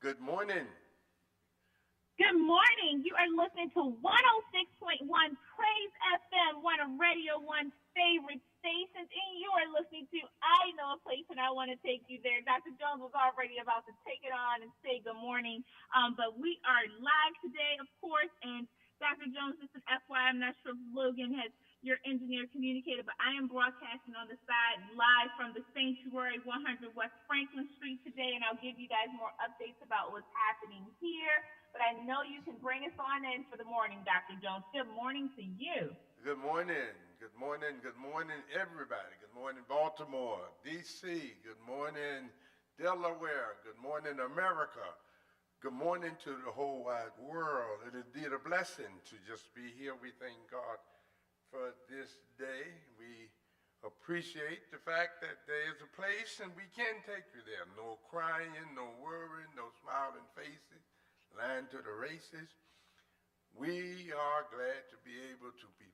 Good morning. Good morning. You are listening to 106.1 Praise FM, one of RadioOne's favorite stations, and you are listening to I Know a Place and I Want to Take You There. Dr. Jones was already about to take it on and say good morning, but we are live today, of course, and Dr. Jones, just an FYI, I'm not sure if Logan has your engineer communicated, but I am broadcasting on the side live from the Sanctuary 100 West Franklin Street today, and I'll give you guys more updates about what's happening here. But I know you can bring us on in for the morning, Dr. Jones. Good morning to you. Good morning. Good morning. Good morning, everybody. Good morning, Baltimore, D.C. Good morning, Delaware. Good morning, America. Good morning to the whole wide world. It is indeed a blessing to just be here. We thank God for this day. We appreciate the fact that there is a place and we can take you there. No crying, no worrying, no smiling faces, lying to the races. We are glad to be able to be,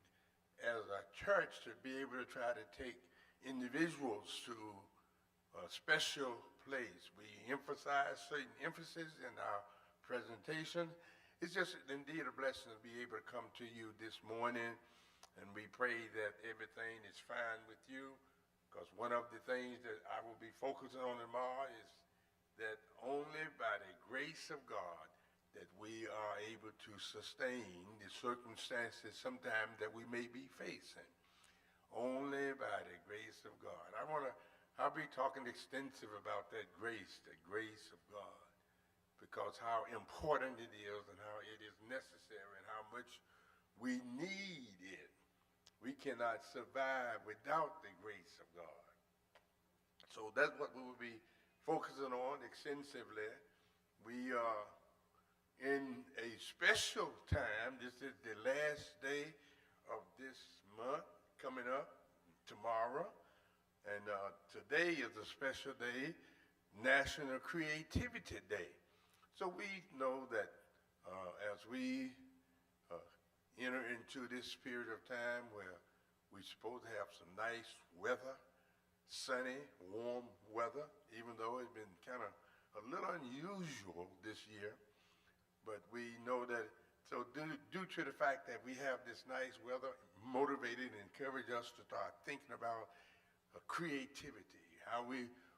as a church, to be able to try to take individuals to a special place. We emphasize certain emphasis in our presentation. It's just indeed a blessing to be able to come to you this morning, and we pray that everything is fine with you, because one of the things that I will be focusing on tomorrow is that only by the grace of God that we are able to sustain the circumstances sometimes that we may be facing. Only by the grace of God. I'll be talking extensive about that grace of God, because how important it is and how it is necessary and how much we need it. We cannot survive without the grace of God. So that's what we will be focusing on extensively. We are in a special time. This is the last day of this month coming up tomorrow. And today is a special day, National Creativity Day. So we know that as we enter into this period of time where we're supposed to have some nice weather, sunny, warm weather, even though it's been kind of a little unusual this year. But we know that So due to the fact that we have this nice weather, motivated and encourage us to start thinking about creativity,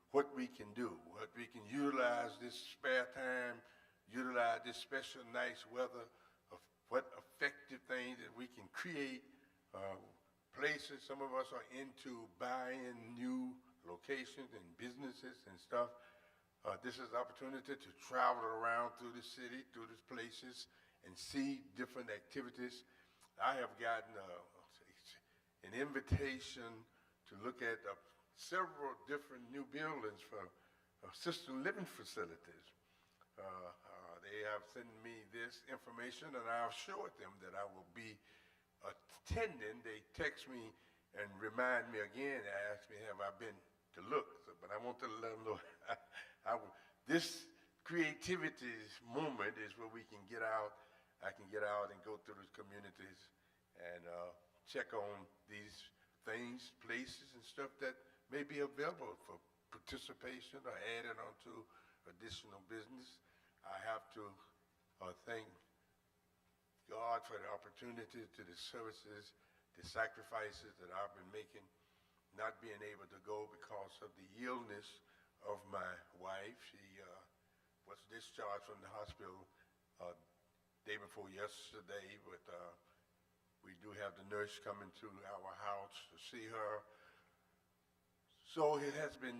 what we can do, what we can utilize this spare time, utilize this special nice weather, of what effective things that we can create, places. Some of us are into buying new locations and businesses and stuff. This is an opportunity to travel around through the city, through these places, and see different activities. I have gotten an invitation to look at several different new buildings for assisted living facilities. They have sent me this information, and I assured them that I will be attending. They text me and remind me again, ask me, have I been to look? So, but I want to let them know this creativity moment is where we can get out. I can get out and go through these communities and check on these things, places, and stuff that may be available for participation or added onto additional business. I have to thank God for the opportunity to the services, the sacrifices that I've been making, not being able to go because of the illness of my wife. She was discharged from the hospital day before yesterday, but we do have the nurse coming to our house to see her. So it has been,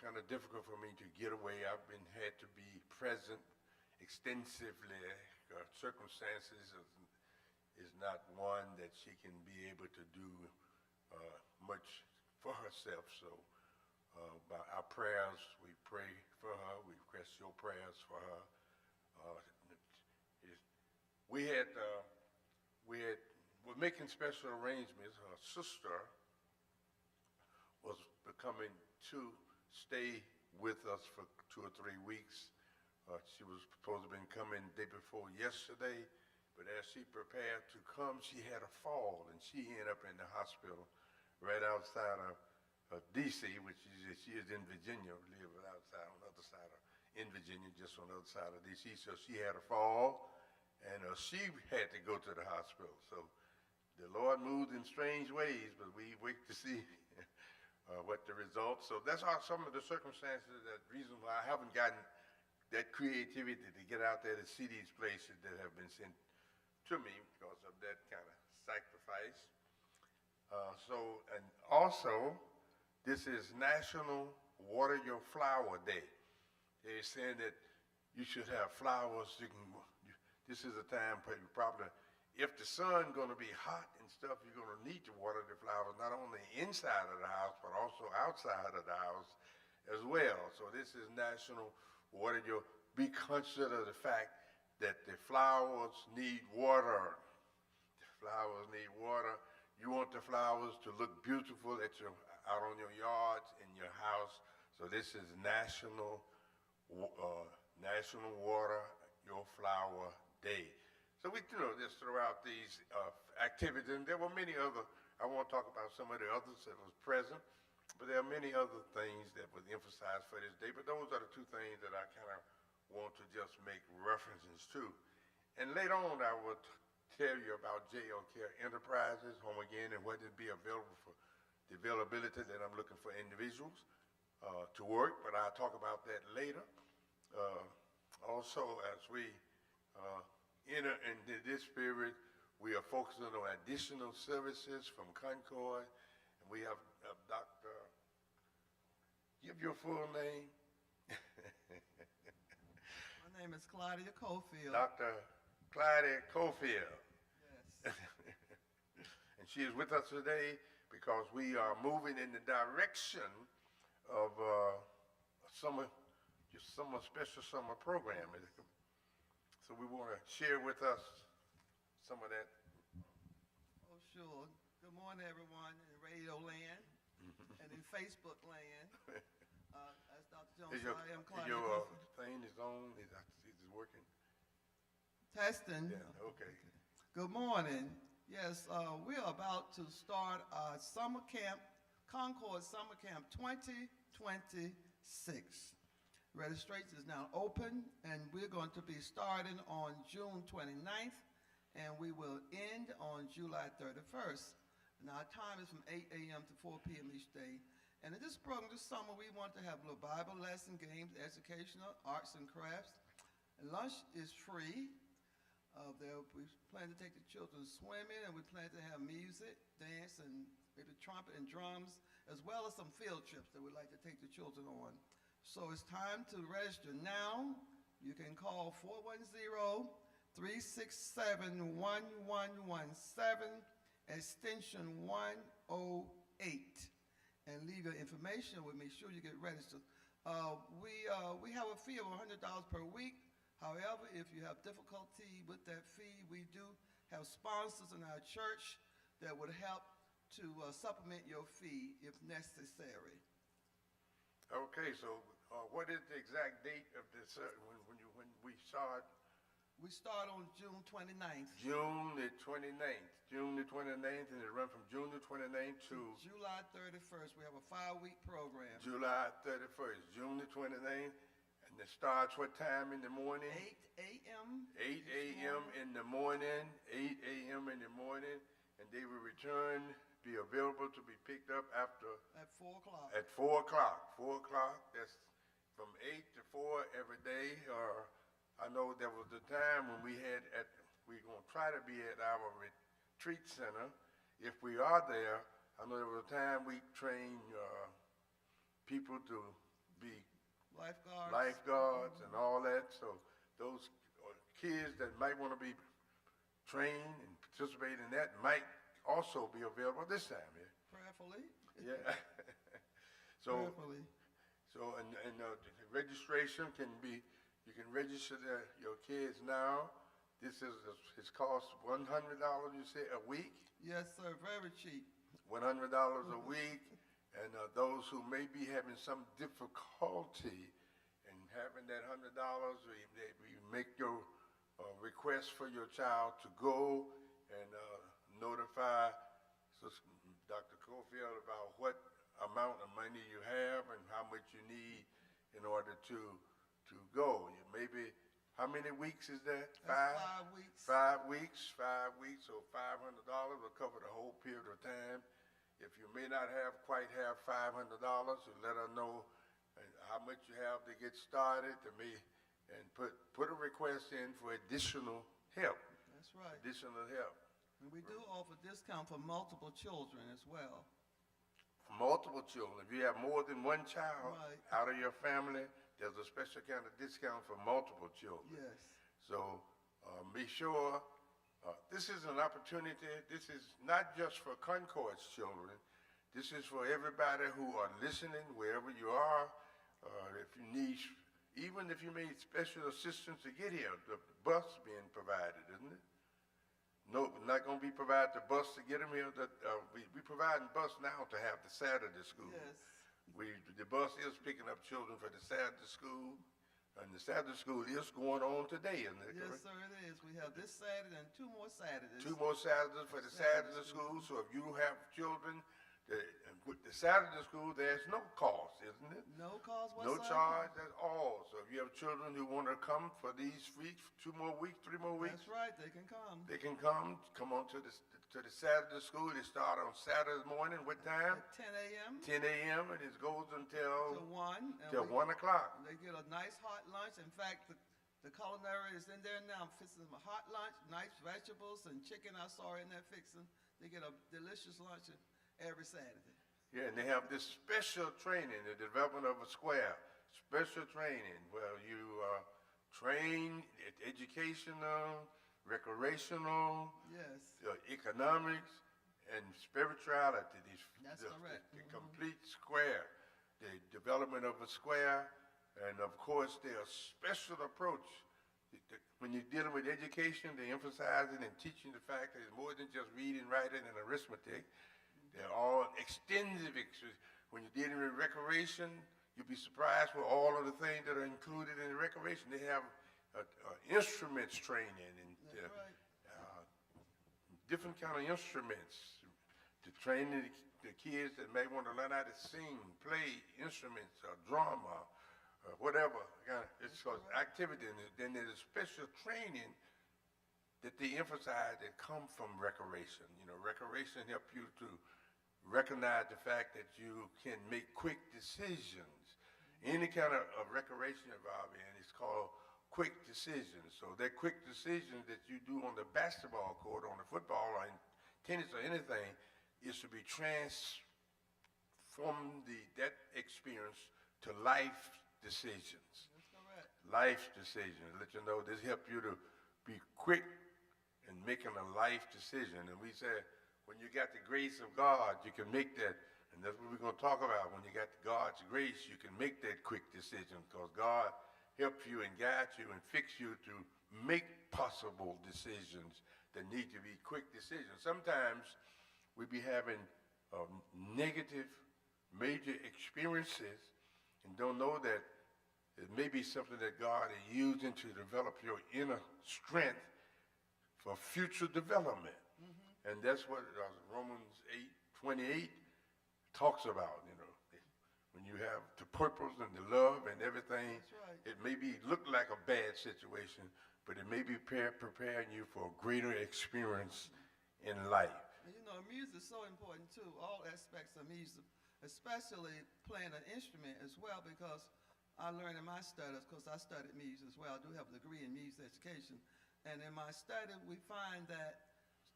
kind of difficult for me to get away. I've had to be present extensively. Circumstances is not one that she can be able to do much for herself. So by our prayers, we pray for her. We request your prayers for her. We're making special arrangements. Her sister was coming to stay with us for 2 or 3 weeks. She was supposed to have been coming the day before yesterday, but as she prepared to come, she had a fall, and she ended up in the hospital right outside of D.C., which she is in Virginia, live outside on the other side in Virginia, just on the other side of D.C. So she had a fall, and she had to go to the hospital. So the Lord moved in strange ways, but we wait to see what the results. So that's some of the circumstances, that reason why I haven't gotten that creativity to get out there to see these places that have been sent to me because of that kind of sacrifice. And also, this is National Water Your Flower Day. They're saying that you should have flowers. This is a time probably, if the sun's going to be hot and stuff, you're going to need to water the flowers, not only inside of the house, but also outside of the house as well. So this is National Water Your. Be conscious of the fact that the flowers need water. The flowers need water. You want the flowers to look beautiful out on your yards, in your house. So this is National Water Your Flower Day. So we, just throughout these activities, and there were many other. I won't talk about some of the others that was present, but there are many other things that was emphasized for this day. But those are the two things that I kind of want to just make references to. And later on, I will tell you about JL Care Enterprises, home again, and what would be available for the availability that I'm looking for individuals to work, but I'll talk about that later. Also, as we enter into this period, we are focusing on additional services from Concord, and we have Dr. Give your full name. My name is Claudia Cofield. Dr. Claudia Cofield. Yes. And she is with us today because we are moving in the direction of special summer program. So we want to share with us some of that. Oh, sure. Good morning, everyone in Radio Land and in Facebook Land. As Dr. Jones said, I am Claudia Your Cofield. thing is on. Is it working? Testing. Yeah, okay. Good morning. Yes, we are about to start our summer camp, Concord Summer Camp 2026. Registration is now open, and we're going to be starting on June 29th and we will end on July 31st. And our time is from 8 a.m. to 4 p.m. each day. And in this program this summer, we want to have a little Bible lesson, games, educational, arts and crafts. And lunch is free. We plan to take the children swimming, and we plan to have music, dance, and maybe trumpet and drums, as well as some field trips that we'd like to take the children on. So it's time to register now. You can call 410-367-1117, extension 108, and leave your information with me. Sure you get registered. We have a fee of $100 per week. However, if you have difficulty with that fee, we do have sponsors in our church that would help to supplement your fee if necessary. Okay, so what is the exact date of this, when we start? We start on June 29th. June the 29th. June the 29th, and it runs from June the 29th to July 31st. We have a 5-week program. July 31st. June the 29th, and it starts what time in the morning? 8 a.m. 8 a.m. in the morning. 8 a.m. in the morning, and they will be available to be picked up after At 4 o'clock. at 4 o'clock. 4 o'clock. That's from 8 to 4 every day. I know there was a time when we're gonna try to be at our retreat center. If we are there, I know there was a time we trained people to be lifeguards and all that. So those kids that might want to be trained and participate in that might also be available this time. Yeah. Prayerfully. Yeah. So Prayerfully. and the registration can be, you can register your kids now. This is, it's cost $100, you say, a week? Yes, sir. Very cheap. $100 a week. And those who may be having some difficulty in having that $100, we make your request for your child to go and notify Dr. Cofield about what amount of money you have and how much you need in order to go. Maybe, how many weeks is that? That's 5 weeks. 5 weeks. 5 weeks, so $500 will cover the whole period of time. If you may not quite have $500, you let her know how much you have to get started and put a request in for additional help. That's right. Additional help. And we do offer discount for multiple children as well. For multiple children. If you have more than one child Right. out of your family, there's a special kind of discount for multiple children. Yes. So be sure, this is an opportunity. This is not just for Concord's children. This is for everybody who are listening, wherever you are. If you need, even if you need special assistance to get here, the bus being provided, isn't it? No, not going to be provided the bus to get them here. We providing bus now to have the Saturday school. Yes. The bus is picking up children for the Saturday school, and the Saturday school is going on today, isn't it? Yes, sir, it is. We have this Saturday and 2 more Saturdays. 2 more Saturdays for the Saturday school. So if you have children, with the Saturday school, there's no cost, isn't it? No cost No whatsoever. charge at all. So if you have children who want to come for these weeks, 2 more weeks, 3 more weeks, That's right. They can come. they can come on to the Saturday school. They start on Saturday morning. What time? At 10 a.m. 10 a.m. and it goes to until 1. and till we- 1 o'clock. They get a nice hot lunch. In fact, the culinary is in there now fixing them a hot lunch, nice vegetables and chicken I saw in there fixing. They get a delicious lunch every Saturday. Yeah, and they have this special training, the development of a square. Special training where you train educational, recreational, Yes. economics, and spirituality. That's the, correct. The complete square, the development of a square, and of course their special approach. When you're dealing with education, they emphasizing and teaching the fact that it's more than just reading, writing, and arithmetic. They're all extensive. When you're dealing with recreation, you'll be surprised with all of the things that are included in the recreation. They have instruments training and That's right. different kind of instruments to train the kids that may want to learn how to sing, play instruments, or drama, or whatever. It's called activity. And then there's special training that they emphasize that come from recreation. You know, recreation helps you to recognize the fact that you can make quick decisions. Any kind of recreation involved in is called quick decisions. So that quick decision that you do on the basketball court, on the football, or in tennis or anything, is to be transformed that experience to life decisions. That's correct. Life decisions. Let you know this helps you to be quick in making a life decision. And we said, when you got the grace of God, you can make that. And that's what we're going to talk about. When you got God's grace, you can make that quick decision because God helps you and guides you and fix you to make possible decisions that need to be quick decisions. Sometimes we be having negative, major experiences and don't know that it may be something that God is using to develop your inner strength for future development. And that's what Romans 8:28 talks about, you know. When you have the purpose and the love and everything, Right. it may look like a bad situation, but it may be preparing you for a greater experience in life. And you know, music is so important too, all aspects of music, especially playing an instrument as well, because I learned in my studies, because I studied music as well, I do have a degree in music education, and in my study we find that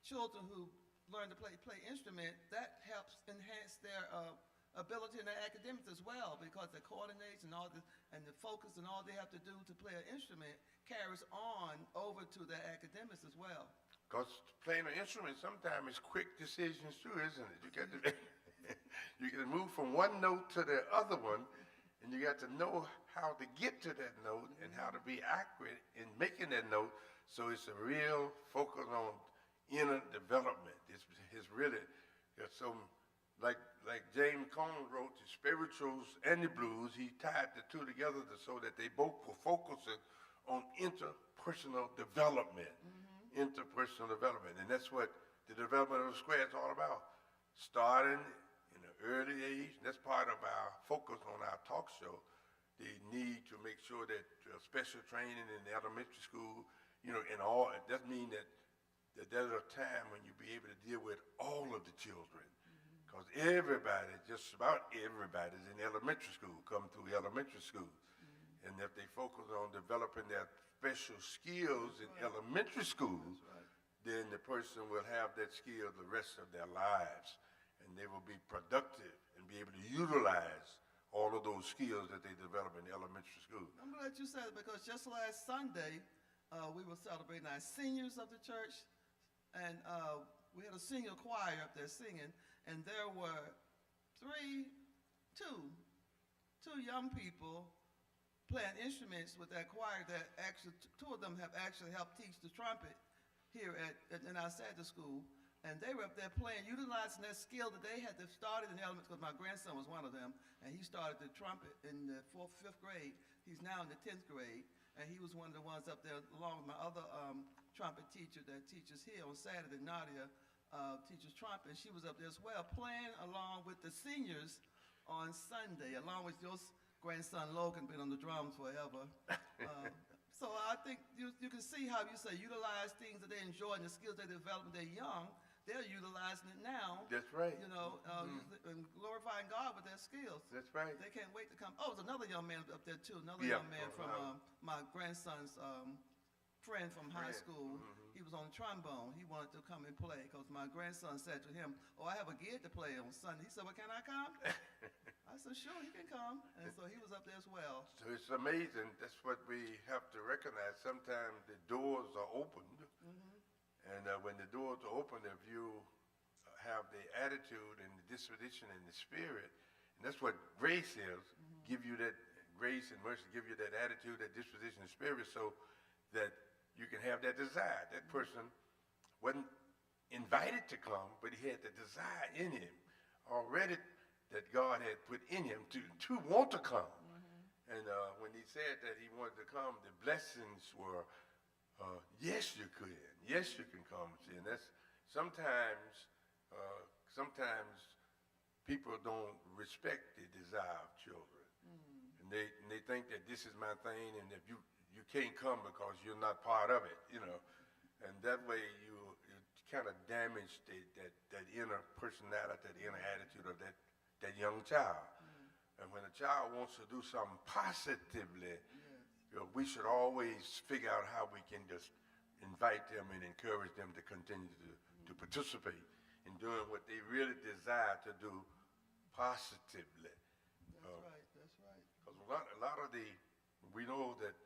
children who learn to play instrument, that helps enhance their ability in their academics as well, because the coordination and all this, and the focus and all they have to do to play an instrument carries on over to their academics as well. Because playing an instrument sometimes is quick decisions too, isn't it? You got to you can move from one note to the other one, and you got to know how to get to that note and how to be accurate in making that note. So it's a real focus on inner development. It's really so like James Cone wrote the spirituals and the blues. He tied the two together so that they both were focusing on interpersonal development. Interpersonal development, and that's what the development of the square is all about. Starting in an early age, that's part of our focus on our talk show. They need to make sure that special training in the elementary school, you know, and all that means that there's a time when you'll be able to deal with all of the children, because everybody, just about everybody, is in elementary school, come through elementary school, and if they focus on developing their special skills in elementary schools, then the person will have that skill the rest of their lives, and they will be productive and be able to utilize all of those skills that they develop in elementary school. I'm glad you said it, because just last Sunday, we were celebrating our seniors of the church, and we had a senior choir up there singing, and there were two young people playing instruments with that choir that actually, two of them have actually helped teach the trumpet here in our Saturday school. And they were up there playing, utilizing that skill that they had started in the elements, because my grandson was one of them, and he started the trumpet in the 5th grade. He's now in the 10th grade, and he was one of the ones up there, along with my other trumpet teacher that teaches here on Saturday, Nadia, teaches trumpet, and she was up there as well, playing along with the seniors on Sunday, along with your grandson Logan, been on the drums forever. So I think you can see how you say utilize things that they enjoy and the skills they develop when they're young. They're utilizing it now. That's right. You know, and glorifying God with their skills. That's right. They can't wait to come. Oh, there's another young man up there too. Another Yeah, young man from my grandson's friend from high school. He was on trombone. He wanted to come and play because my grandson said to him, "Oh, I have a gig to play on Sunday." He said, "Well, can I come?" I said, "Sure, you can come." And so he was up there as well. So it's amazing. That's what we have to recognize. Sometimes the doors are opened, and when the doors are open, if you have the attitude and the disposition and the spirit, and that's what grace is, give you that grace and mercy, give you that attitude, that disposition and spirit, so that you can have that desire. That person wasn't invited to come, but he had the desire in him already that God had put in him to want to come. And when he said that he wanted to come, the blessings were, yes, you could. Yes, you can come. See, and that's sometimes people don't respect the desire of children. And they think that this is my thing, and if you can't come because you're not part of it, you know. and that way you kind of damage that inner personality, that inner attitude of that young child. And when a child wants to do something positively, we should always figure out how we can just invite them and encourage them to continue to participate in doing what they really desire to do positively. That's right. Because a lot of we know that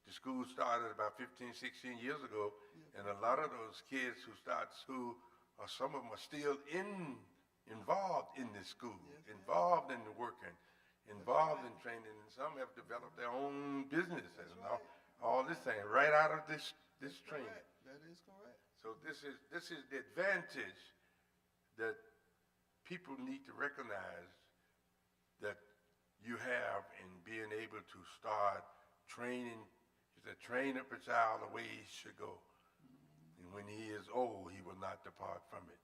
the school started about 15, 16 years ago, and a lot of those kids who start school, some of them are still involved in the school, involved in the working, involved in training, and some have developed their own business and all this thing right out of this training. That is correct. So this is the advantage that people need to recognize that you have in being able to start training. To train up a child the way he should go, and when he is old, he will not depart from it.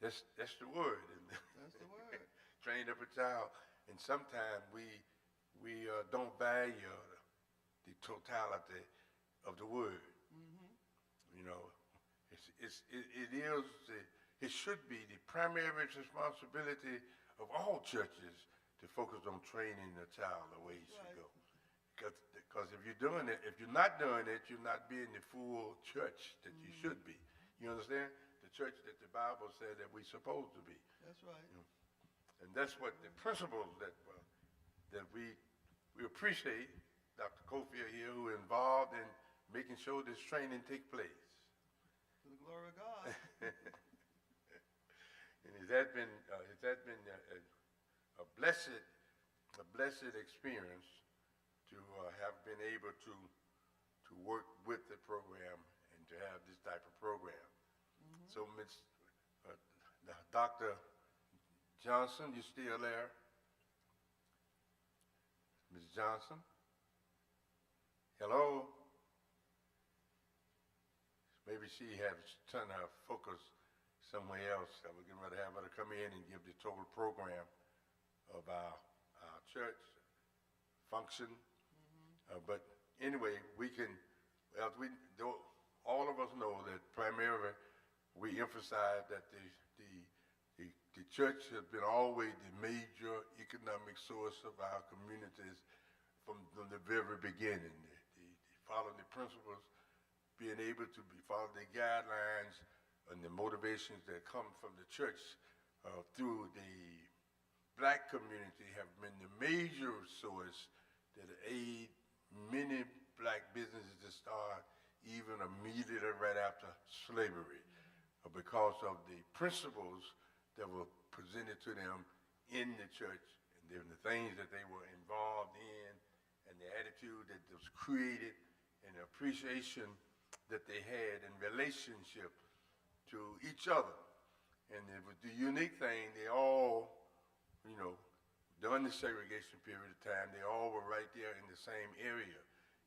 That's the word. That's the word. Train up a child, and sometimes we don't value the totality of the word. You know, it should be the primary responsibility of all churches to focus on training a child the way he should go. Because if you're not doing it, you're not being the full church that you should be. You understand? The church that the Bible said that we're supposed to be. That's right. You know? And that's what the principles that we appreciate Dr. Cofield here, who are involved in making sure this training take place. To the glory of God. And has that been a blessed experience to have been able to work with the program and to have this type of program. So, Dr. Johnson, you still there? Ms. Johnson? Hello? Maybe she has turned her focus somewhere else. We're getting ready to have her to come in and give the total program of our church function. But anyway, all of us know that primarily we emphasize that the church has been always the major economic source of our communities from the very beginning. Following the principles, being able to follow the guidelines and the motivations that come from the church through the black community have been the major source that aid many black businesses to start even immediately right after slavery because of the principles that were presented to them in the church and the things that they were involved in and the attitude that was created and the appreciation that they had in relationship to each other. And it was the unique thing, they all, during the segregation period of time, they all were right there in the same area.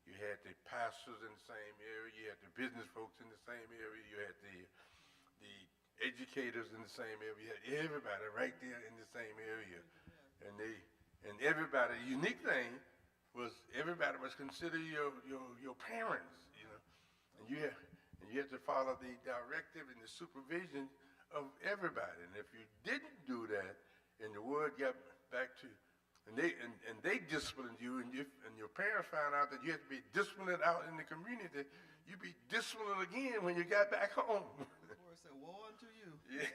You had the pastors in the same area, you had the business folks in the same area, you had the educators in the same area, you had everybody right there in the same area. And everybody, the unique thing was everybody was considered your parents, and you had to follow the directive and the supervision of everybody. And if you didn't do that, and the word got back to, and they disciplined you, and your parents found out that you had to be disciplined out in the community, you'd be disciplined again when you got back home. The word said, "Woe unto you." Yeah.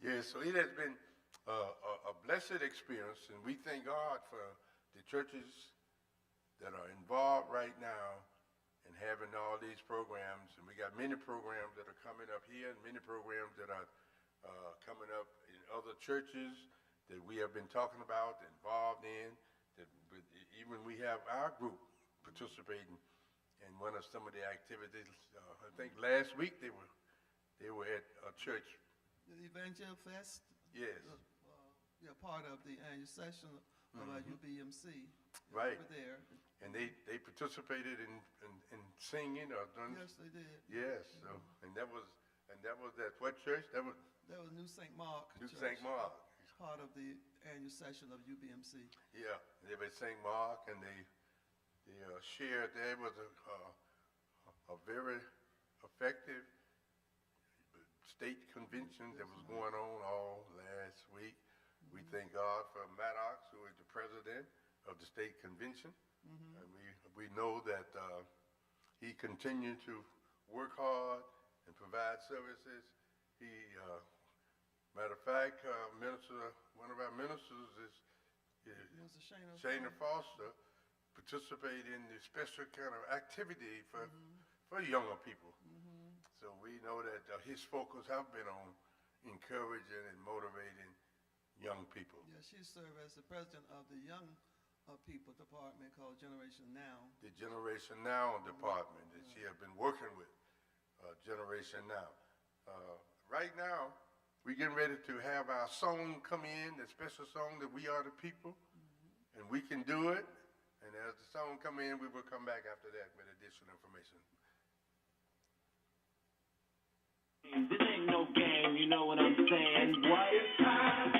Yeah, so it has been a blessed experience, and we thank God for the churches that are involved right now in having all these programs. And we got many programs that are coming up here and many programs that are coming up in other churches that we have been talking about, involved in, even we have our group participating in some of the activities. I think last week they were at a church. The Evangel Fest. Yes. Part of the annual session of our UBMC. Right. Over there. And they participated in singing or done. Yes, they did. Yes. So, and that was at what church? That was New St. Mark. New Church. St. Mark. Part of the annual session of UBMC. Yeah, they were at St. Mark, and they shared. There was a very effective state convention that was going on all last week. We thank God for Maddox, who is the president of the state convention. And we know that he continued to work hard and provide services. He, matter of fact, one of our ministers is Mr. Shana Foster, participate in the special kind of activity for younger people. So we know that his focus have been on encouraging and motivating young people. Yeah, she served as the president of the Young People Department called Generation Now. The Generation Now department that she has been working with, Generation Now. Right now, we're getting ready to have our song come in, the special song that We Are the People, and we can do it. And as the song come in, we will come back after that with additional information. This ain't no game, you know what I'm saying? What? It's time.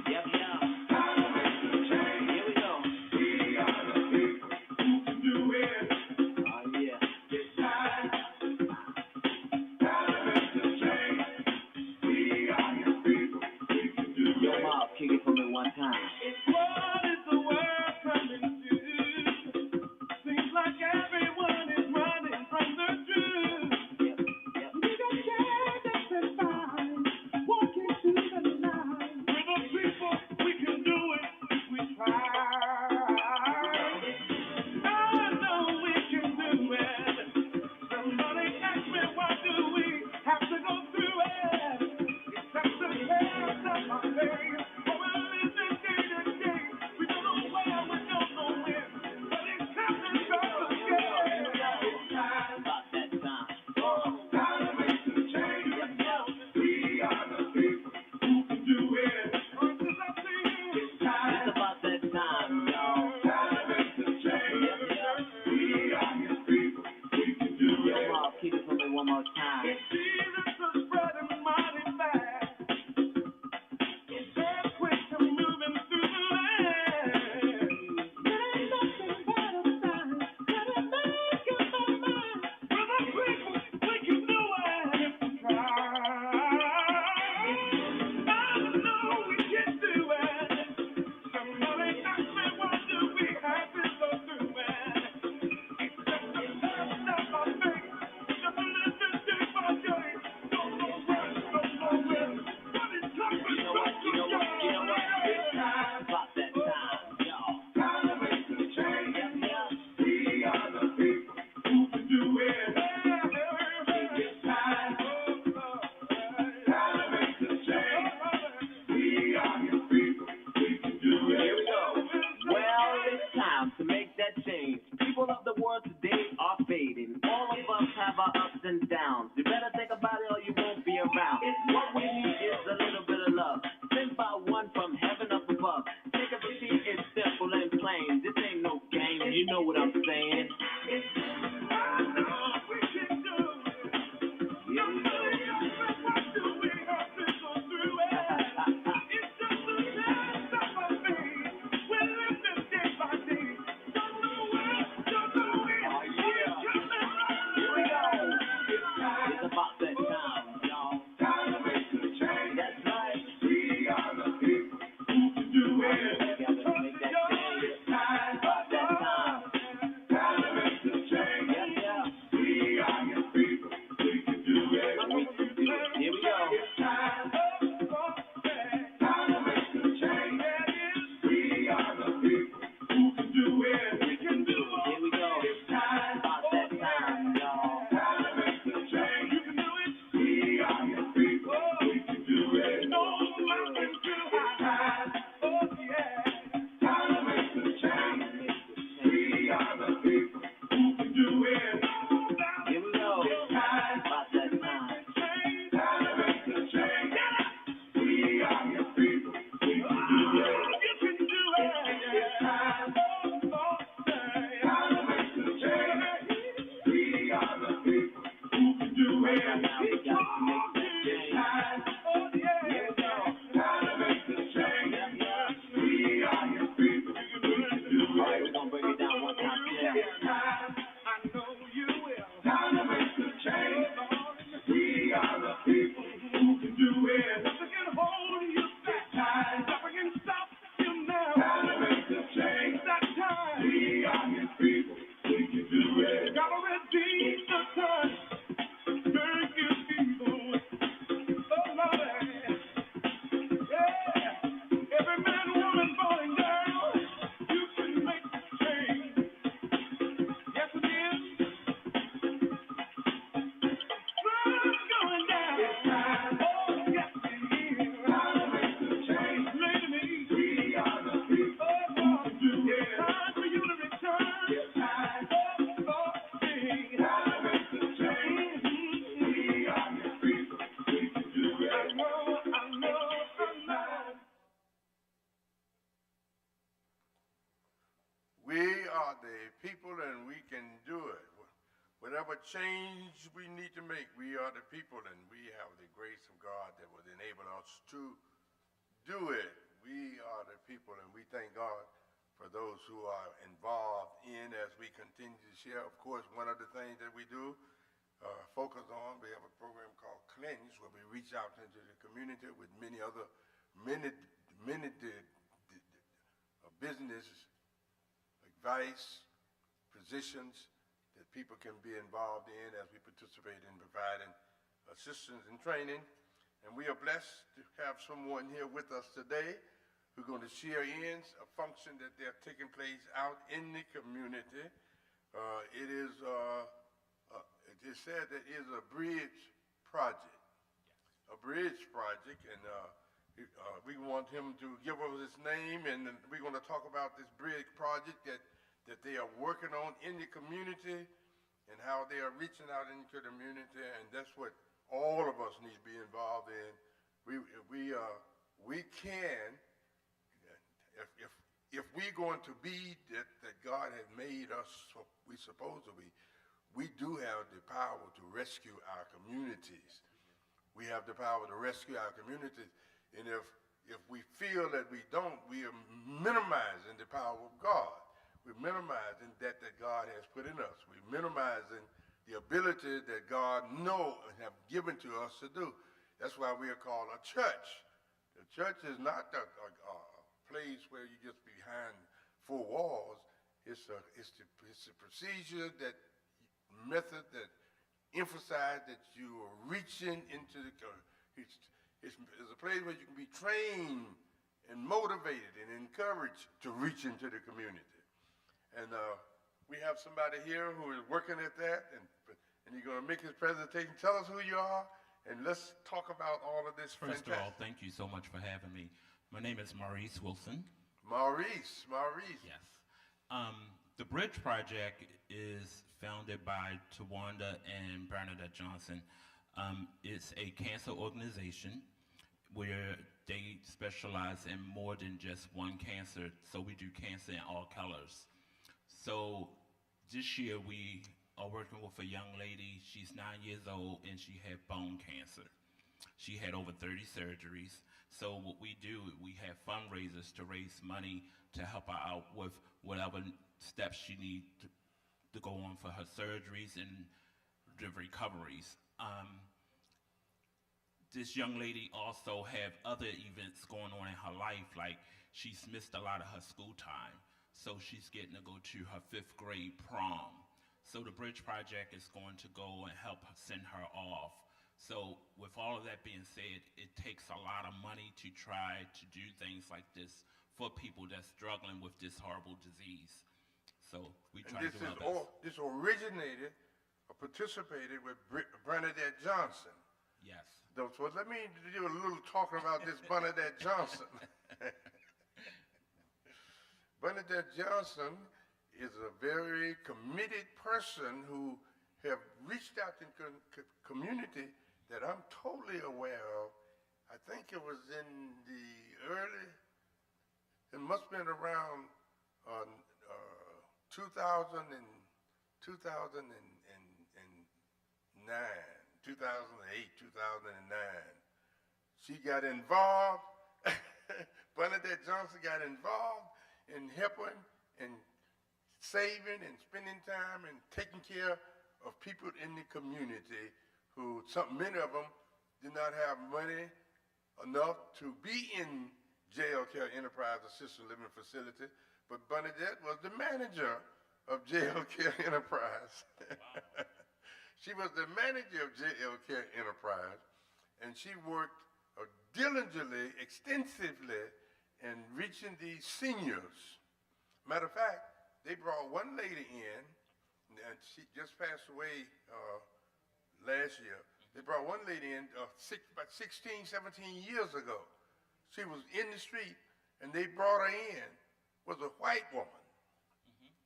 Yep, yeah. Time to make some change. Here we go. We are the people who can do it. Oh, yeah. It's time. Time to make some change. We are your people. We can do it. Yo, Mom, kick it for me one time. What is the world coming to? Seems like everyone is running from the truth. One more time. Jesus is spreading mighty fast. what change we need to make. We are the people, and we have the grace of God that will enable us to do it. We are the people, and we thank God for those who are involved in as we continue to share. Of course, one of the things that we do focus on, we have a program called Cleanse, where we reach out into the community with many other business advice, positions that people can be involved in as we participate in providing assistance and training. And we are blessed to have someone here with us today who's going to share in a function that they're taking place out in the community. It is said that it is a bridge project. A bridge project, and we want him to give us his name, and we're going to talk about this bridge project that they are working on in the community and how they are reaching out into the community, and that's what all of us need to be involved in. We can, if we're going to be that God has made us we're supposed to be, we do have the power to rescue our communities. We have the power to rescue our communities, and if we feel that we don't, we are minimizing the power of God. We're minimizing that God has put in us. We're minimizing the ability that God knows and have given to us to do. That's why we are called a church. The church is not a place where you just behind four walls. It's a procedure, that method that emphasize that you are reaching into the, it's a place where you can be trained and motivated and encouraged to reach into the community. And we have somebody here who is working at that, and he's going to make his presentation. Tell us who you are, and let's talk about all of this. First of all, thank you so much for having me. My name is Maurice Wilson. Maurice. Yes. The Bridge Project is founded by Tawanda and Bernadette Johnson. It's a cancer organization where they specialize in more than just one cancer, so we do cancer in all colors. So this year we are working with a young lady. She's 9 years old, and she had bone cancer. She had over 30 surgeries. So what we do, we have fundraisers to raise money to help her out with whatever steps she needs to go on for her surgeries and the recoveries. This young lady also have other events going on in her life, like she's missed a lot of her school time. So she's getting to go to her 5th grade prom. So the Bridge Project is going to go and help send her off. So with all of that being said, it takes a lot of money to try to do things like this for people that's struggling with this horrible disease. So we try to do our best. This originated or participated with Bernadette Johnson. Yes. So let me do a little talking about this Bernadette Johnson. Bernadette Johnson is a very committed person who have reached out to the community that I'm totally aware of. I think it was in the it must have been around 2008, 2009. She got involved, Bernadette Johnson got involved in helping and saving and spending time and taking care of people in the community who, many of them did not have money enough to be in jail care enterprise assisted living facility, but Bernadette was the manager of jail care enterprise. Wow. She was the manager of jail care enterprise, and she worked diligently, extensively in reaching these seniors. Matter of fact, they brought one lady in, and she just passed away last year. They brought one lady in about 16, 17 years ago. She was in the street, and they brought her in, was a white woman.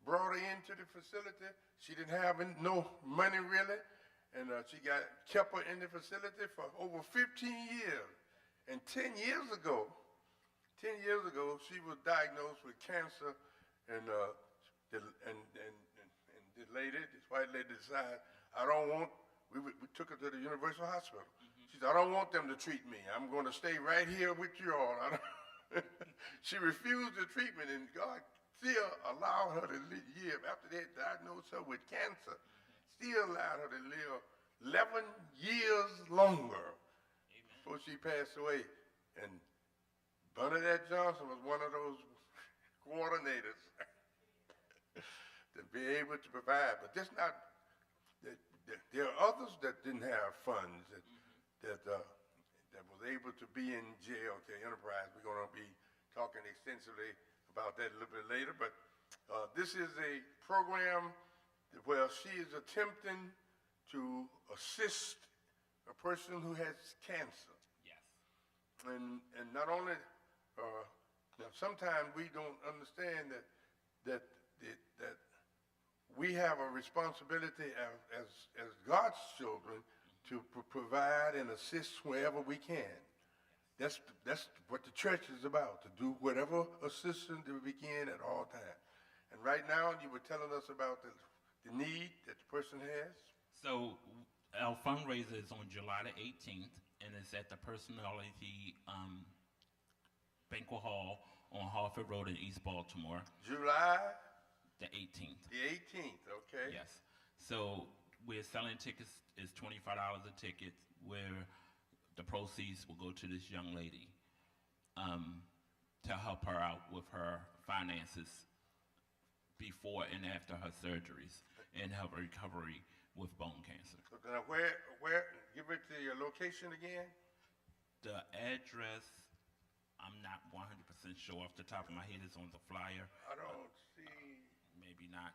Brought her into the facility. She didn't have no money really, and she kept her in the facility for over 15 years. And 10 years ago, she was diagnosed with cancer, and this white lady decided, I don't want, we took her to the Universal Hospital. She said, I don't want them to treat me. I'm going to stay right here with you all. She refused the treatment, and God still allowed her to live. After they diagnosed her with cancer, still allowed her to live 11 years longer before she passed away. And Bernadette Johnson was one of those coordinators to be able to provide. But just not, there are others that didn't have funds that was able to be in jail to Enterprise. We're going to be talking extensively about that a little bit later. But this is a program where she is attempting to assist a person who has cancer. Yes. And not only, now sometimes we don't understand that we have a responsibility as God's children to provide and assist wherever we can. That's what the church is about, to do whatever assistance that we can at all times. And right now, you were telling us about the need that the person has. So our fundraiser is on July the 18th, and it's at the Personality Banquet Hall on Harford Road in East Baltimore. July the 18th. The 18th, okay. Yes. So we're selling tickets. It's $25 a ticket, where the proceeds will go to this young lady to help her out with her finances before and after her surgeries and her recovery with bone cancer. So now give it to your location again. The address, I'm not 100% sure off the top of my head. It's on the flyer. I don't see. Maybe not.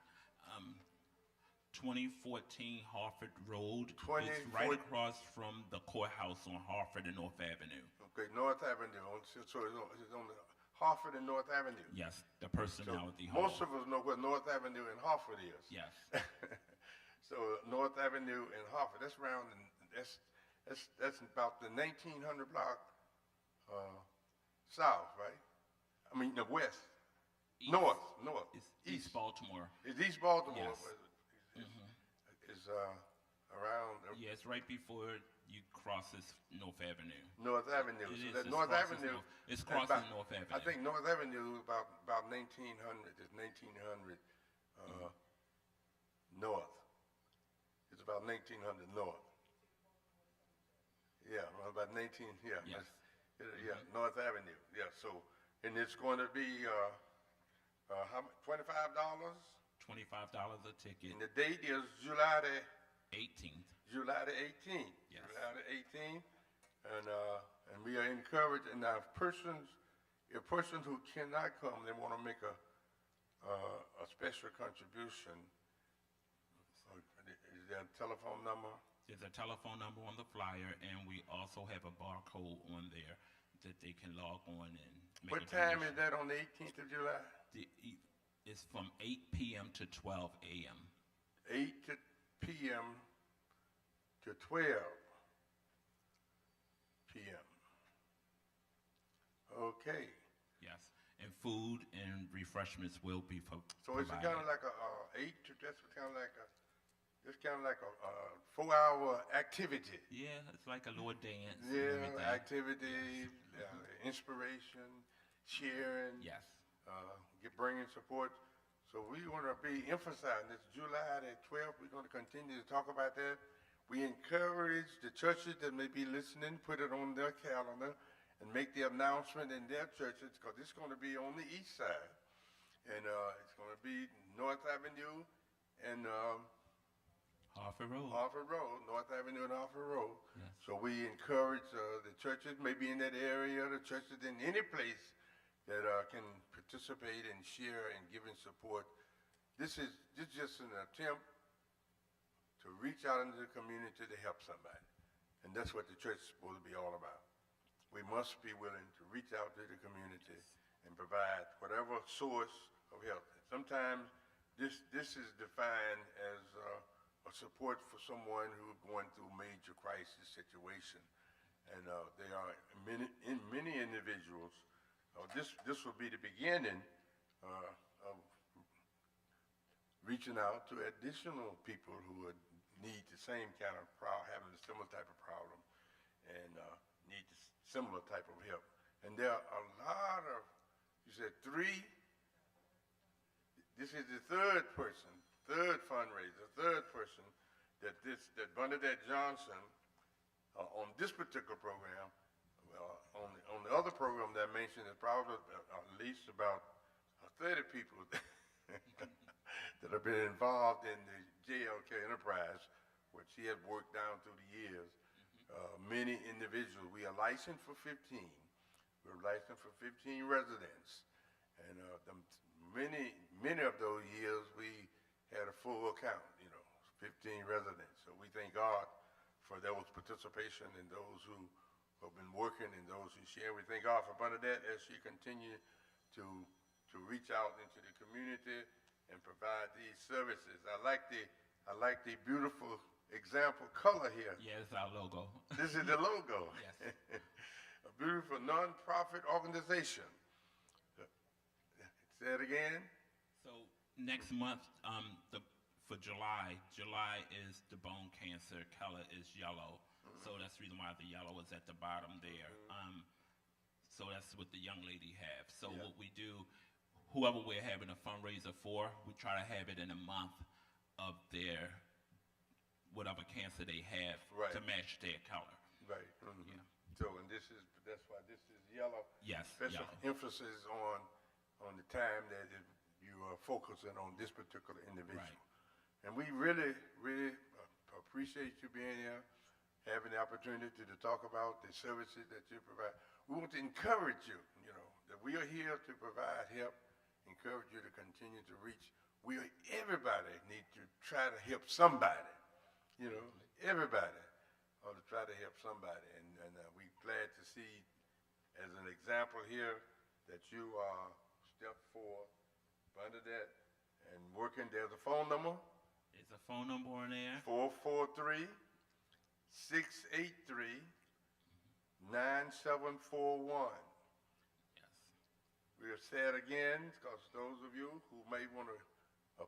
2014 Harford Road. 2014 It's right across from the courthouse on Harford and North Avenue. Okay, North Avenue. So it's on the Harford and North Avenue. Yes, the So Personality Hall. most of us know where North Avenue and Harford is. Yes. So North Avenue and Harford. That's around. That's about the 1900 block south, right? I mean the west. East. North. It's East Baltimore. It's East Baltimore. Yes. Is around Yeah, it's right before you cross this North Avenue. North Avenue. It So is. that It's North crossing Avenue. It's that's crossing about- North Avenue. I think North Avenue is about 1900. It's 1900 north. It's about 1900 north. Yeah, about 19. Yeah. Yes. Yeah, North Avenue. Yeah. So, and it's going to be how much? $25. $25 a ticket. And the date is July the 18th. July the 18th. Yes. July the 18th. And we are encouraged. And now, if persons who cannot come, they want to make a special contribution. Is there a telephone number? There's a telephone number on the flyer, and we also have a barcode on there that they can log on and make What a time is donation. that on the 18th of July? It's from 8 p.m. to 12 a.m. 8 p.m. to 12 p.m. Okay. Yes, and food and refreshments will be So it's provided. kind of like that's kind of like a 4-hour activity. Yeah, it's like a little dance. and Yeah, everything. activity, inspiration, cheering. Yes. Bringing support. So we want to be emphasizing this July the 12th. We're going to continue to talk about that. We encourage the churches that may be listening, put it on their calendar and make the announcement in their churches, because it's going to be on the east side. And it's going to be North Avenue and Harford Road. Harford Road, North Avenue and Harford Road. Yes. So we encourage the churches, maybe in that area, the churches in any place that can participate and share and give and support. This is just an attempt to reach out into the community to help somebody. And that's what the church is supposed to be all about. We must be willing to reach out to the community and provide whatever source of help. Sometimes this is defined as a support for someone who's going through major crisis situation. And there are many individuals. This will be the beginning of reaching out to additional people who are need the same kind of problem, having a similar type of problem, and need similar type of help. And there are a lot of, you said 3. This is the third fundraiser, third person that Bernadette Johnson on this particular program. Well, on the other program that I mentioned, there's probably at least about 30 people that have been involved in the JLK enterprise, which she has worked down through the years. Many individuals. We are licensed for 15. We're licensed for 15 residents, and many of those years we had a full account. 15 residents. So we thank God for those participation and those who have been working and those who share. We thank God for Bernadette as she continues to reach out into the community and provide these services. I like the beautiful example color here. Yeah, it's our logo. This is the logo. Yes. A beautiful nonprofit organization. Say it again. So next month, for July is the bone cancer color is yellow. So that's the reason why the yellow is at the bottom there. So that's what the young lady have. So what we do, whoever we're having a fundraiser for, we try to have it in a month of their whatever cancer they have to match their color. Right. Mm-hmm. Yeah. So that's why this is yellow. Yes. Special emphasis on the time that you are focusing on this particular individual. Right. And we really, really appreciate you being here, having the opportunity to talk about the services that you provide. We want to encourage you, that we are here to provide help, encourage you to continue to reach. Everybody needs to try to help somebody, everybody ought to try to help somebody. And we're glad to see, as an example here, that you are step 4, Bernadette, and working. There's a phone number. There's a phone number on there. 443-683-9741. Yes. We'll say it again, because those of you who may want to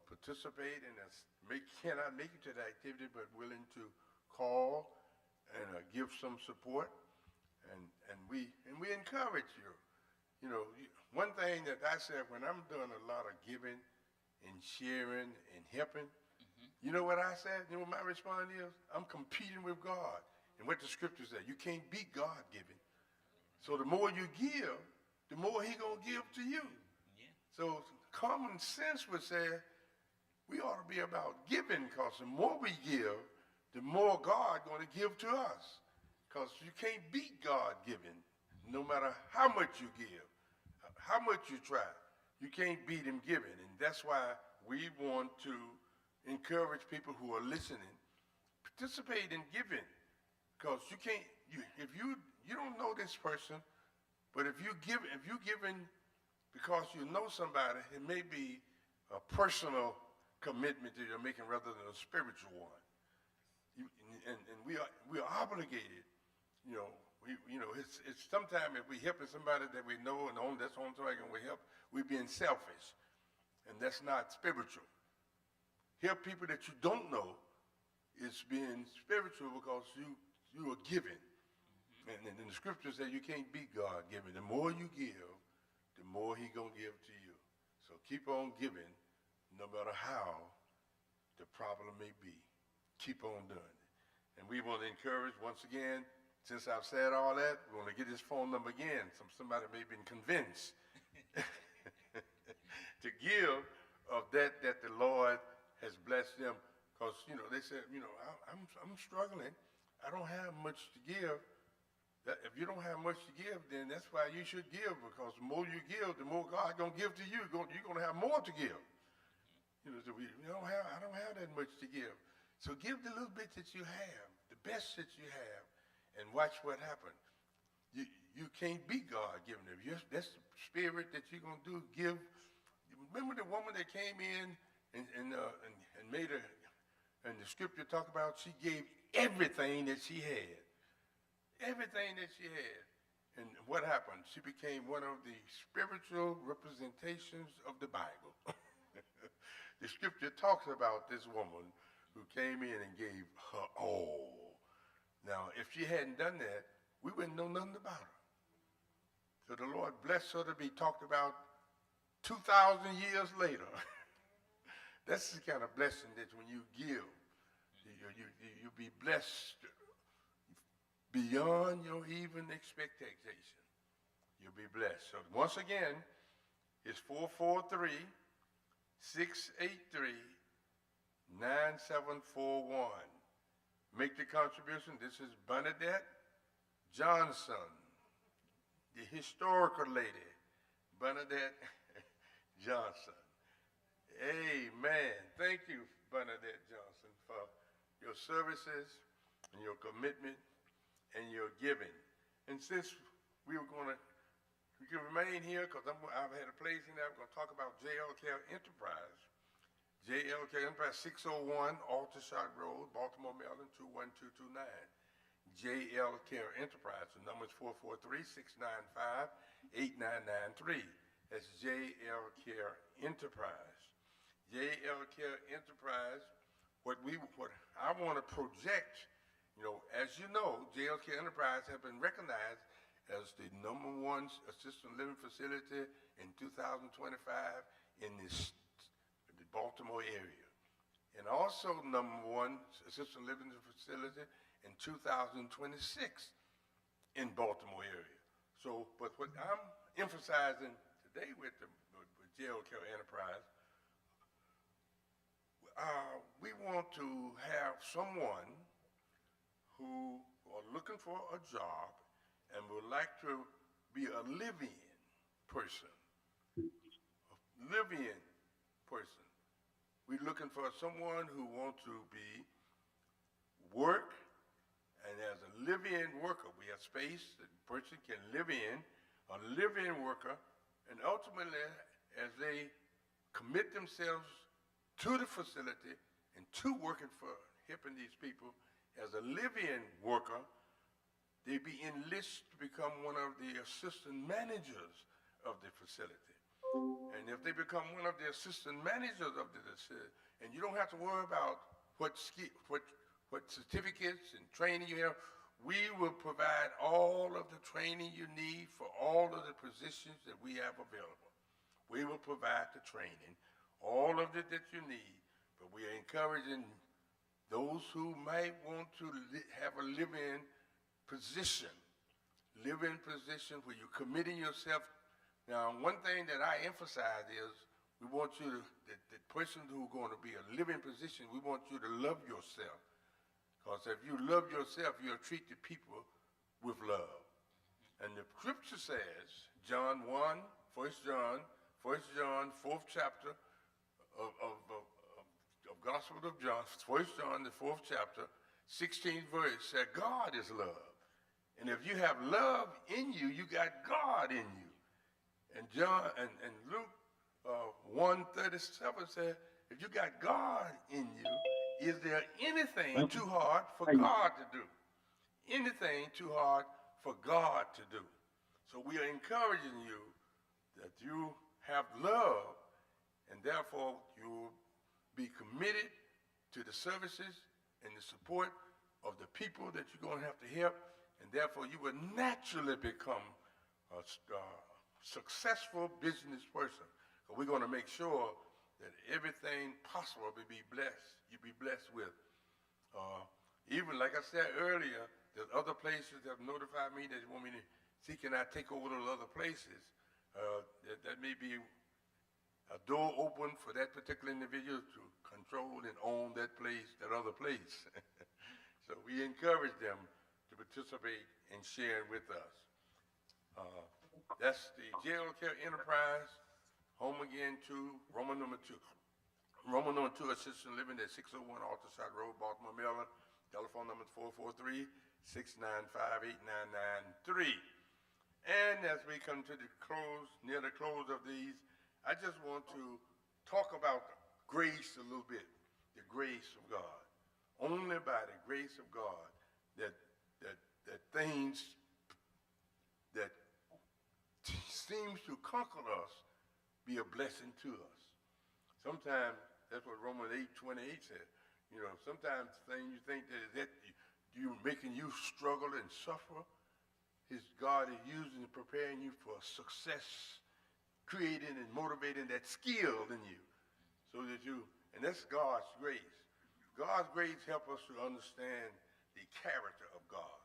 participate in this, cannot make it to the activity, but willing to call and give some support, and we encourage you. One thing that I said when I'm doing a lot of giving and sharing and helping, you know what I said? You know what my response is? I'm competing with God. And what the scripture said, you can't beat God giving. So the more you give, the more he going to give to you. Yeah. So common sense would say we ought to be about giving, because the more we give, the more God going to give to us. Because you can't beat God giving, no matter how much you give, how much you try. You can't beat him giving. And that's why we want to encourage people who are listening, participate in giving. Because you can't, if you don't know this person, but if you're giving because you know somebody, it may be a personal commitment that you're making rather than a spiritual one. And we are obligated, it's sometimes if we're helping somebody that we know and that's the only time we help, we're being selfish. And that's not spiritual. Help people that you don't know is being spiritual, because you are giving. And the scripture says you can't beat God giving. The more you give, the more he going to give to you. So keep on giving, no matter how the problem may be. Keep on doing it. And we want to encourage, once again, since I've said all that, we want to get his phone number again. Somebody may have been convinced to give of that the Lord has blessed them. Because, they said, I'm struggling. I don't have much to give. If you don't have much to give, then that's why you should give, because the more you give, the more God going to give to you. You're going to have more to give. So I don't have that much to give. So give the little bit that you have, the best that you have, and watch what happens. You can't beat God giving them. That's the spirit that you're going to do. Give. Remember the woman that came in and made and the scripture talk about, she gave everything that she had. Everything that she had. And what happened? She became one of the spiritual representations of the Bible. The scripture talks about this woman who came in and gave her all. Now, if she hadn't done that, we wouldn't know nothing about her. So the Lord blessed her to be talked about 2,000 years later. That's the kind of blessing that when you give, you'll be blessed beyond your even expectation. You'll be blessed. So once again, it's 443-683-9741. Make the contribution. This is Bernadette Johnson, the historical lady, Bernadette Johnson. Amen. Thank you, Bernadette Johnson, for your services and your commitment and your giving. And since we can remain here because I've had a place in there, I'm going to talk about JLK Enterprise. JLK Enterprise, 601 Aldershot Road, Baltimore, Maryland, 21229. JLK Enterprise. The number is 443-695-8993. That's JLK Enterprise. JLK Enterprise, what I want to project, as you know, JLK Enterprise have been recognized as the #1 assisted living facility in 2025 in the Baltimore area, and also #1 assisted living facility in 2026 in Baltimore area. So, but what I'm emphasizing today with JLK Enterprise, we want to have someone who are looking for a job and would like to be a live-in person. Live-in person. We're looking for someone who wants to work, and as a live-in worker, we have space that the person can live in, a live-in worker, and ultimately, as they commit themselves to the facility and to working for helping these people as a live-in worker, they be enlisted to become one of the assistant managers of the facility. And if they become one of the assistant managers of the facility, and you don't have to worry about what certificates and training you have, we will provide all of the training you need for all of the positions that we have available. We will provide the training, all of it that you need, but we are encouraging those who might want to have a live-in position where you're committing yourself. Now, one thing that I emphasize is we want you to, the person who's going to be a living position, we want you to love yourself. Because if you love yourself, you'll treat the people with love. And the scripture says, John 1, 1 John, 4th chapter of Gospel of John, 1 John, the 4th chapter, 16th verse, said God is love. And if you have love in you, you got God in you. And Luke 1:37 said, if you got God in you, is there anything too hard for God to do? Anything too hard for God to do? So we are encouraging you that you have love, and therefore you will be committed to the services and the support of the people that you're going to have to help, and therefore you will naturally become a successful business person. So we're going to make sure that everything possible will be blessed. You be blessed with. Even like I said earlier, there's other places that have notified me that want me to see can I take over those other places. That may be a door open for that particular individual to control and own that place, that other place. So we encourage them to participate and share with us. That's the JLK Enterprise, Home Again 2, Roman number 2. Roman number 2, Assisted Living at 601 Aldershot Road, Baltimore, Maryland. Telephone number is 443-695-8993. And as we come to the close, near the close of these, I just want to talk about grace a little bit, the grace of God. Only by the grace of God that things that seems to conquer us be a blessing to us. Sometimes that's what Romans 8:28 says. You know, sometimes things you think that you making you struggle and suffer, His God is using and preparing you for success, creating and motivating that skill in you, so that and that's God's grace. God's grace helps us to understand the character of God.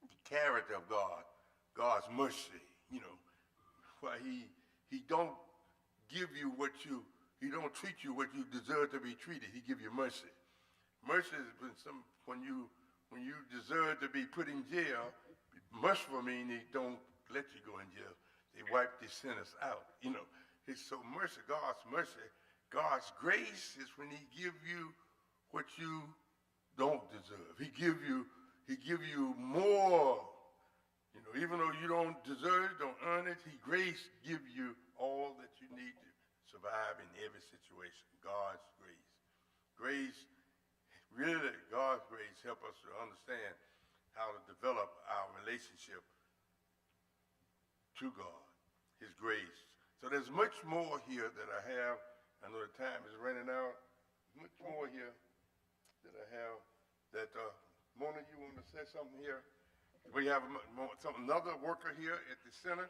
The character of God, God's mercy, you know, why He don't give you He don't treat you what you deserve to be treated. He give you mercy. Mercy is when you deserve to be put in jail. Merciful mean He don't let you go in jail. They wipe the sinners out. You know, it's so mercy. God's mercy. God's grace is when He give you what you don't deserve. He give you more. You know, even though you don't deserve it, don't earn it, grace give you all that you need to survive in every situation. God's grace. Grace, really, God's grace help us to understand how to develop our relationship to God, His grace. So there's much more here that I have. I know the time is running out. Much more here that I have. That Mona, you want to say something here? We have another worker here at the center.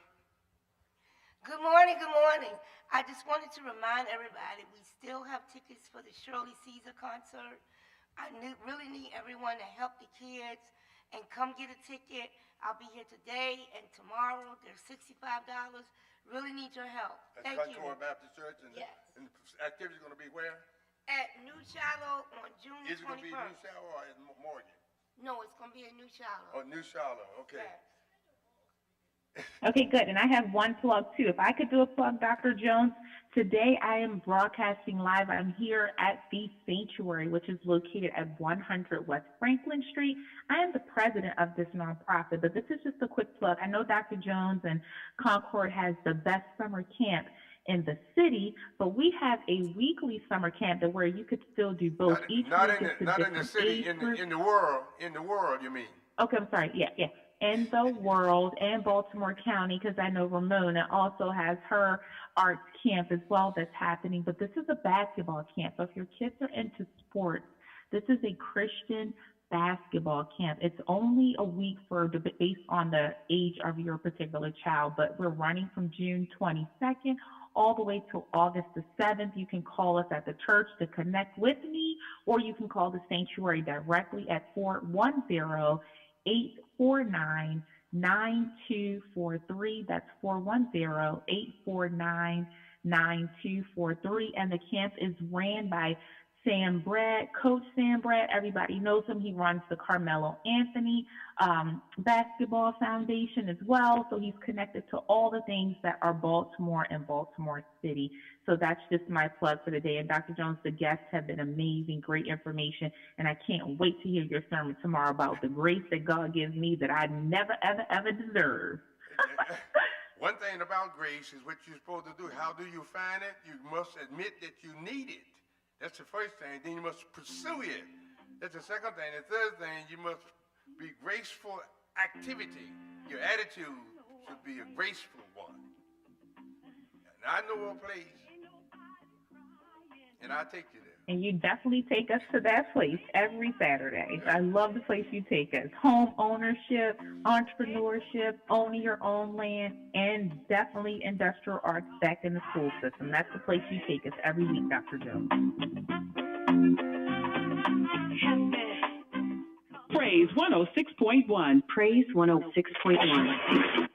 Good morning, good morning. I just wanted to remind everybody we still have tickets for the Shirley Caesar concert. I really need everyone to help the kids and come get a ticket. I'll be here today and tomorrow. They're $65. Really need your help. Thank you. Concord Baptist Church, and yes. And the activity is going to be where? At New Shiloh on June 21st. Is it going to be New Shiloh or in Morgan? No, it's going to be at New Shiloh. Oh, New Shiloh, okay. Yes. Okay, good. And I have one plug, too. If I could do a plug, Dr. Jones, today I am broadcasting live. I'm here at the Sanctuary, which is located at 100 West Franklin Street. I am the president of this nonprofit, but this is just a quick plug. I know Dr. Jones and Concord has the best summer camp in the city, but we have a weekly summer camp where you could still do both. Not in the city, in the world, you mean? Okay, I'm sorry. Yeah. In the world, in Baltimore County, because I know Ramona also has her arts camp as well that's happening. But this is a basketball camp. So if your kids are into sports, this is a Christian basketball camp. It's only a week based on the age of your particular child, but we're running from June 22nd all the way till August the 7th. You can call us at the church to connect with me, or you can call the Sanctuary directly at 410-849-9243. That's 410-849-9243. And the camp is ran by Sam Brad, Coach Sam Brad. Everybody knows him. He runs the Carmelo Anthony Basketball Foundation as well. So he's connected to all the things that are Baltimore and Baltimore City. So that's just my plug for the day. And Dr. Jones, the guests have been amazing, great information. And I can't wait to hear your sermon tomorrow about the grace that God gives me that I never, ever, ever deserve. One thing about grace is what you're supposed to do. How do you find it? You must admit that you need it. That's the first thing. Then you must pursue it. That's the second thing. The third thing, you must be graceful activity. Your attitude should be a graceful one. And I know a place, and I'll take you there. And you definitely take us to that place every Saturday. I love the place you take us. Home ownership, entrepreneurship, owning your own land, and definitely industrial arts back in the school system. That's the place you take us every week, Dr. Jones. Praise 106.1. Praise 106.1.